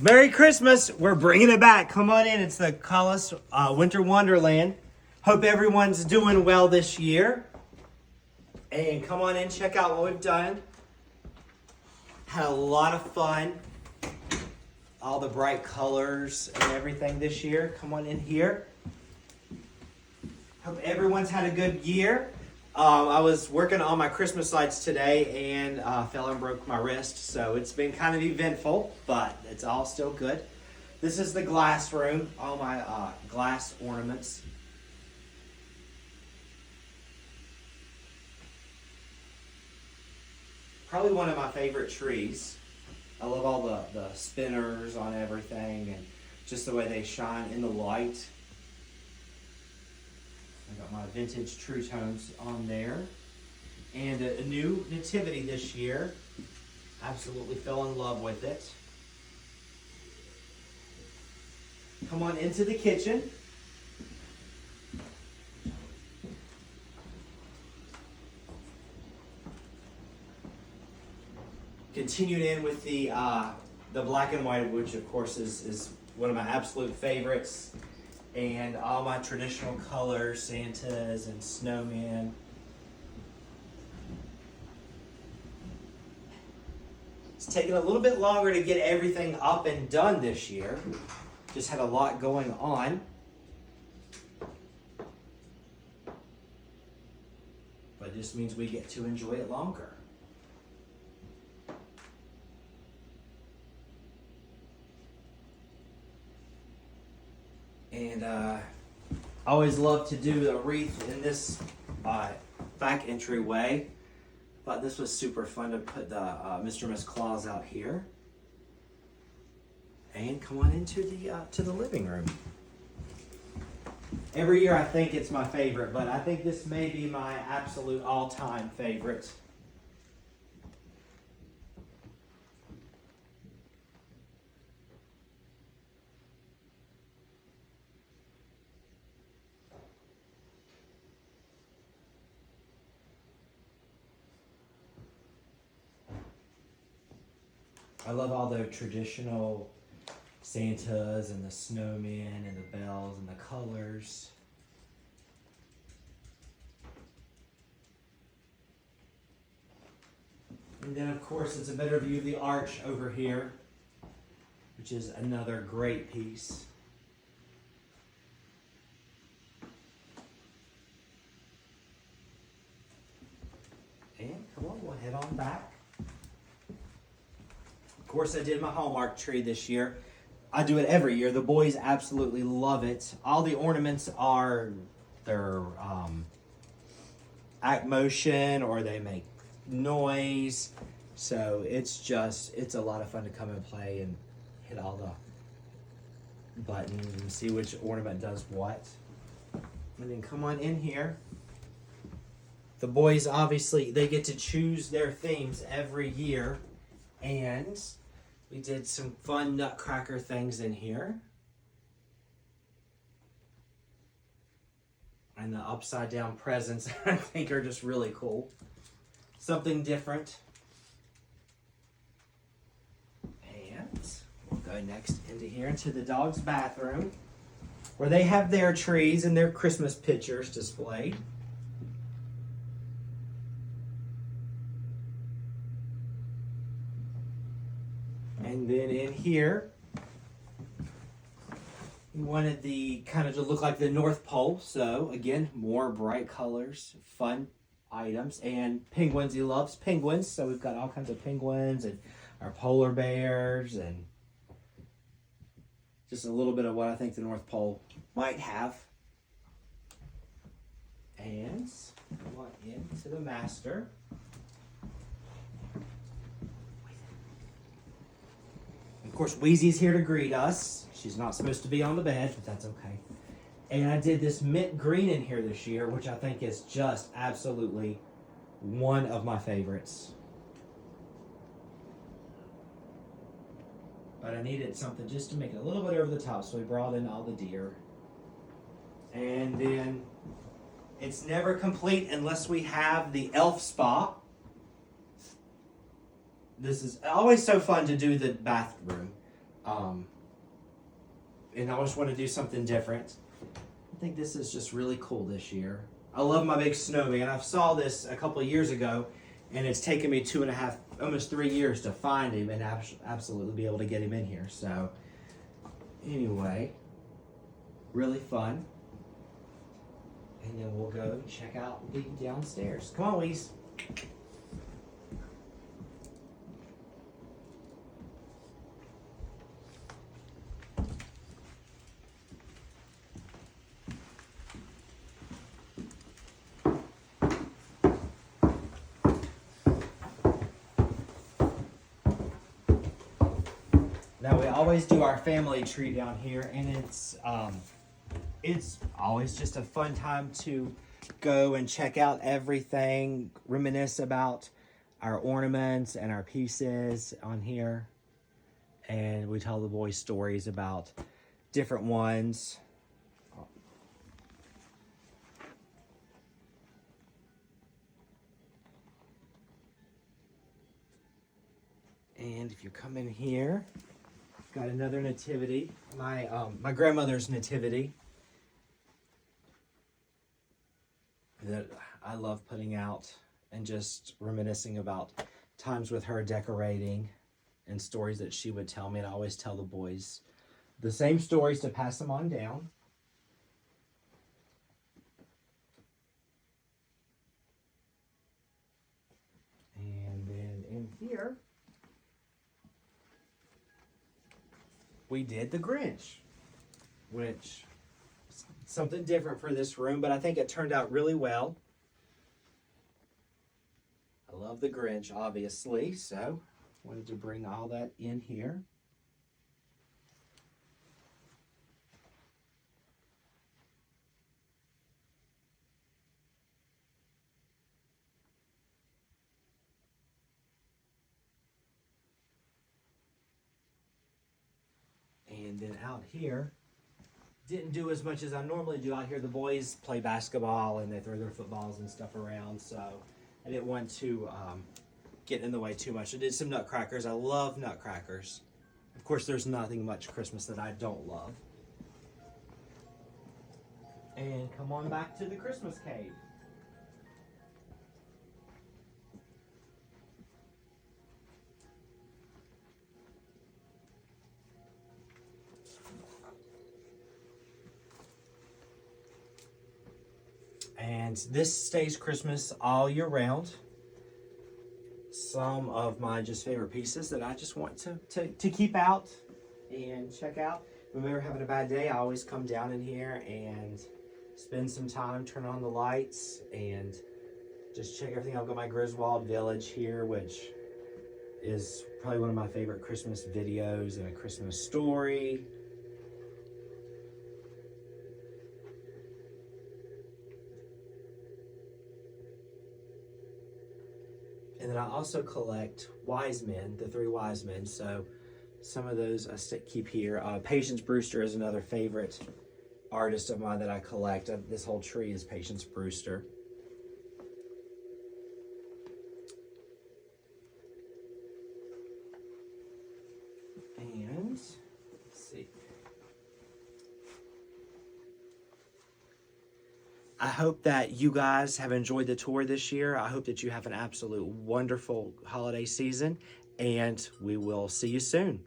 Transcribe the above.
Merry Christmas. We're bringing it back. Come on in. It's the Collis Winter Wonderland. Hope everyone's doing well this year. And come on in, check out what we've done. Had a lot of fun. All the bright colors and everything this year. Come on in here. Hope everyone's had a good year. I was working on my Christmas lights today and fell and broke my wrist. So it's been kind of eventful, but it's all still good. This is the glass room. All my glass ornaments. Probably one of my favorite trees. I love all the spinners on everything and just the way they shine in the light. I got my vintage True Tones on there. And a new nativity this year. Absolutely fell in love with it. Come on into the kitchen. Continued in with the black and white, which of course is one of my absolute favorites, and all my traditional colors, Santas and snowmen. It's taken a little bit longer to get everything up and done this year. Just had a lot going on. But it just means we get to enjoy it longer. And I always love to do a wreath in this back entryway. Thought this was super fun to put the Mr. and Miss Claus out here. And come on into the to the living room. Every year I think it's my favorite, but I think this may be my absolute all-time favorite. I love all the traditional Santas and the snowmen and the bells and the colors. And then of course it's a better view of the arch over here, which is another great piece. And come on, we'll head on back. Of course, I did my Hallmark tree this year. I do it every year. The boys absolutely love it. All the ornaments are their act motion or they make noise. So it's a lot of fun to come and play and hit all the buttons and see which ornament does what. And then come on in here. The boys, obviously, they get to choose their themes every year. And we did some fun nutcracker things in here. And the upside down presents I think are just really cool. Something different. And we'll go next into here into the dog's bathroom where they have their trees and their Christmas pictures displayed. And then in here, we wanted the kind of to look like the North Pole. So again, more bright colors, fun items, and penguins. He loves penguins. So we've got all kinds of penguins and our polar bears and just a little bit of what I think the North Pole might have. And come on into the master. Of course, Wheezy's here to greet us. She's not supposed to be on the bed, but that's okay. And I did this mint green in here this year, which I think is just absolutely one of my favorites. But I needed something just to make it a little bit over the top, so we brought in all the deer. And then it's never complete unless we have the elf spa. This is always so fun to do the bathroom. And I just want to do something different. I think this is just really cool this year. I love my big snowman. I saw this a couple of years ago, and it's taken me 2.5, almost 3 years to find him and absolutely be able to get him in here. So anyway, really fun. And then we'll go check out the downstairs. Come on, Weez. Now we always do our family tree down here, and it's always just a fun time to go and check out everything, reminisce about our ornaments and our pieces on here, and we tell the boys stories about different ones. And if you come in here, got another nativity, my grandmother's nativity that I love putting out and just reminiscing about times with her decorating and stories that she would tell me. And I always tell the boys the same stories to pass them on down. And then in here, we did the Grinch, which is something different for this room, but I think it turned out really well. I love the Grinch, obviously, so wanted to bring all that in here. And then out here, didn't do as much as I normally do. Out here, the boys play basketball and they throw their footballs and stuff around, so I didn't want to get in the way too much. I did some nutcrackers. I love nutcrackers. Of course, there's nothing much Christmas that I don't love. And come on back to the Christmas cave. And this stays Christmas all year round. Some of my just favorite pieces that I just want to keep out and check out. When we're having a bad day, I always come down in here and spend some time, turn on the lights, and just check everything. I've got my Griswold Village here, which is probably one of my favorite Christmas videos and a Christmas story. And then I also collect wise men, the 3 wise men. So some of those I keep here. Patience Brewster is another favorite artist of mine that I collect. This whole tree is Patience Brewster. And let's see. I hope that you guys have enjoyed the tour this year. I hope that you have an absolute wonderful holiday season, and we will see you soon.